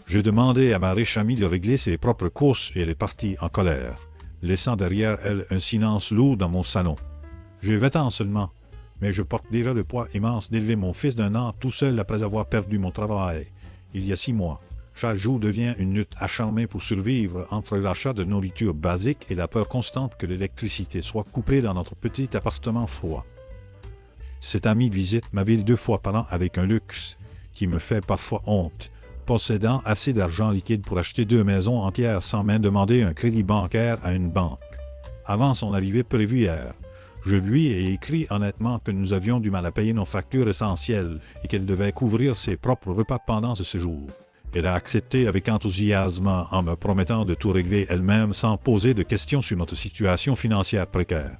J'ai demandé à ma riche amie de régler ses propres courses et elle est partie en colère, laissant derrière elle un silence lourd dans mon salon. J'ai 20 ans seulement, mais je porte déjà le poids immense d'élever mon fils d'1 an tout seul après avoir perdu mon travail, il y a 6 mois. Chaque jour devient une lutte acharnée pour survivre entre l'achat de nourriture basique et la peur constante que l'électricité soit coupée dans notre petit appartement froid. Cet ami visite ma ville 2 fois par an avec un luxe qui me fait parfois honte, possédant assez d'argent liquide pour acheter 2 maisons entières sans même demander un crédit bancaire à une banque. Avant son arrivée prévue hier, je lui ai écrit honnêtement que nous avions du mal à payer nos factures essentielles et qu'elle devait couvrir ses propres repas pendant ce séjour. Elle a accepté avec enthousiasme en me promettant de tout régler elle-même sans poser de questions sur notre situation financière précaire.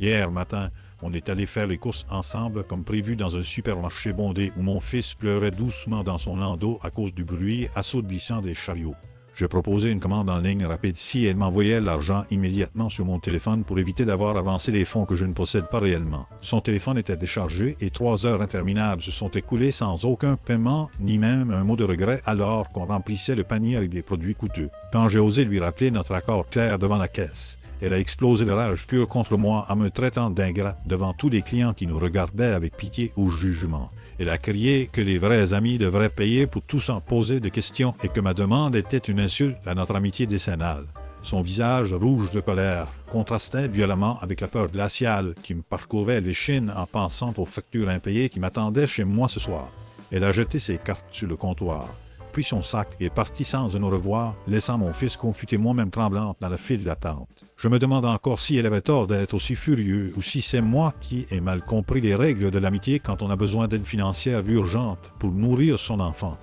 Hier matin, on est allé faire les courses ensemble comme prévu dans un supermarché bondé où mon fils pleurait doucement dans son landau à cause du bruit assourdissant des chariots. J'ai proposé une commande en ligne rapide si elle m'envoyait l'argent immédiatement sur mon téléphone pour éviter d'avoir avancé les fonds que je ne possède pas réellement. Son téléphone était déchargé et 3 heures interminables se sont écoulées sans aucun paiement ni même un mot de regret alors qu'on remplissait le panier avec des produits coûteux. Quand j'ai osé lui rappeler notre accord clair devant la caisse, elle a explosé de rage pure contre moi en me traitant d'ingrat devant tous les clients qui nous regardaient avec pitié ou jugement. Elle a crié que les vrais amis devraient payer pour tout sans poser de questions et que ma demande était une insulte à notre amitié décennale. Son visage rouge de colère contrastait violemment avec la peur glaciale qui me parcourait l'échine en pensant aux factures impayées qui m'attendaient chez moi ce soir. Elle a jeté ses cartes sur le comptoir, pris son sac et est partie sans un au revoir, laissant mon fils confus et moi-même tremblante dans la file d'attente. Je me demande encore si elle avait tort d'être aussi furieux ou si c'est moi qui ai mal compris les règles de l'amitié quand on a besoin d'aide financière urgente pour nourrir son enfant.